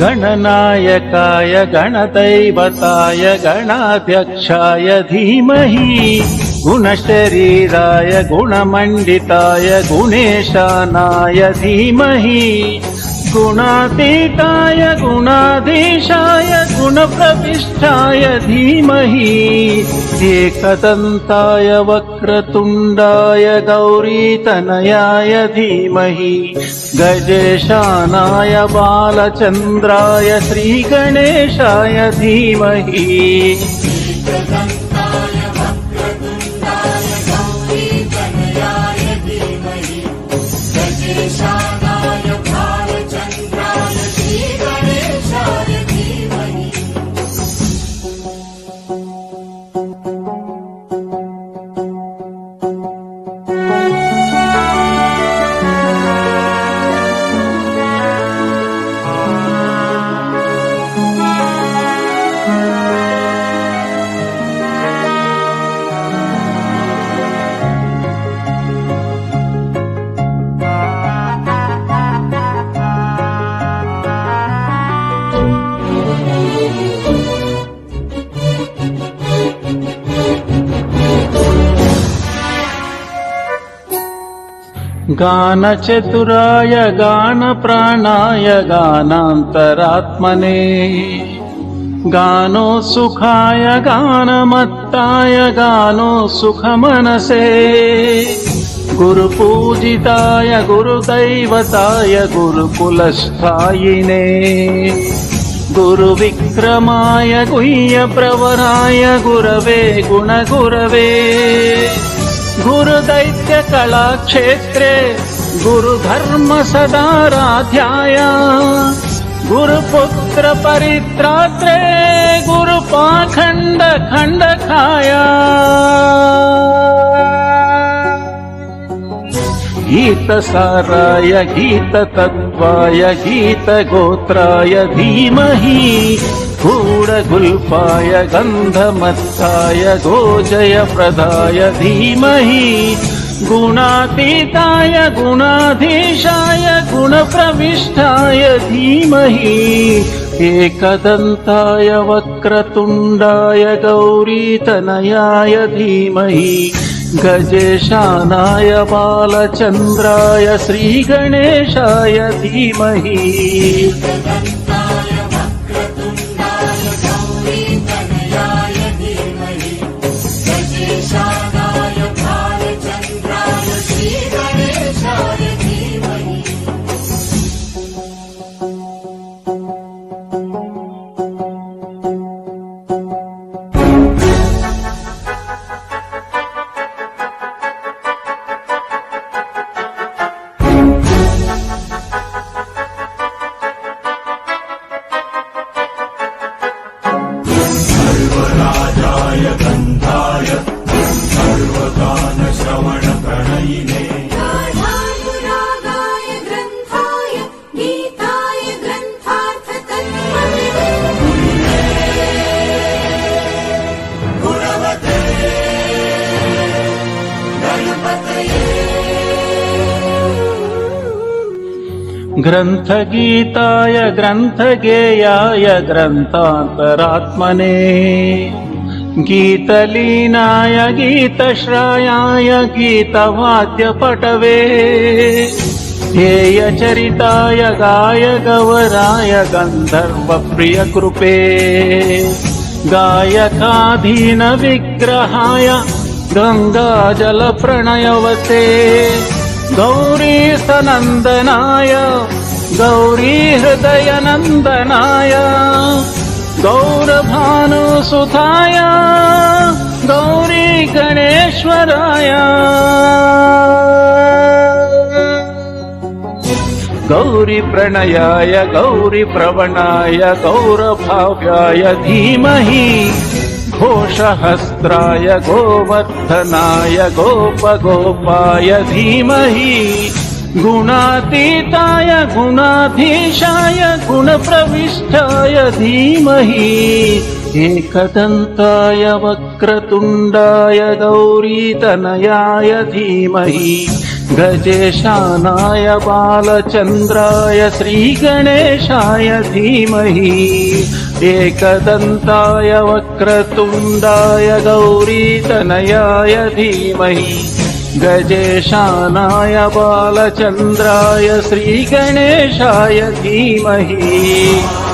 गणनायकाय गणदैवताय गणाध्यक्षाय धीमहि गुणशरीराय गुणमण्डिताय गुणेशानाय धीमहि गुणातीताय गुणाधीशाय गुणप्रविष्टाय धीमहि एकदन्ताय वक्रतुण्डाय गौरीतनयाय धीमहि गजेशानाय बालचन्द्राय श्रीगणेशाय धीमहि गानचतुराय गानप्राणाय गानान्तरात्मने गानो सुखाय गानमत्ताय गानो सुखमनसे गुरुपूजिताय गुरुदैवताय गुरुकुलस्थायिने गुरुविक्रमाय गुह्यप्रवराय गुरवे गुणगुरवे गुरुदैत्यकलाक्षेत्रे गुरुधर्मसदाराध्याय गुरुपुत्रपरित्रात्रे गुरुपाखण्डखण्डकाय गीतसाराय गीततत्त्वाय गीतगोत्राय धीमहि गूढगुल्पाय गन्धमत्ताय गोजयप्रदाय धीमहि गुणातीताय गुणाधीशाय गुणप्रविष्टाय धीमहि एकदन्ताय वक्रतुण्डाय गौरीतनयाय धीमहि गजेशानाय बालचन्द्राय श्रीगणेशाय धीमहि सर्वराजाय गन्धाय सर्वगानश्रवणप्रणयिने गाढानुरागाय ग्रन्थाय गीताय ग्रन्थार्थतत्त्वविदे गुणवते गणपतये ग्रन्थगीताय ग्रन्थगेयाय ग्रन्थान्तरात्मने गीतलीनाय गीतश्रायाय गीतवाद्यपटवे ध्येयचरिताय गायगवराय गन्धर्वप्रियकृपे गायकाधीनविग्रहाय गङ्गाजलप्रणयवते गौरीसनन्दनाय गौरीहृदयनन्दनाय गौरभानुसुताय गौरीगणेश्वराय गौरीप्रणयाय गौरीप्रवणाय गौरभाव्याय धीमहि घोषहस्त्राय गोवर्धनाय गोपगोपाय धीमहि गुणातीताय गुणाधीशाय गुणप्रविष्टाय धीमहि एकदन्ताय वक्रतुण्डाय गौरीतनयाय धीमहि गजेशानाय बालचन्द्राय श्रीगणेशाय धीमहि एकदन्ताय वक्रतुण्डाय गौरीतनयाय धीमहि गजेशानाय बालचन्द्राय श्रीगणेशाय धीमहि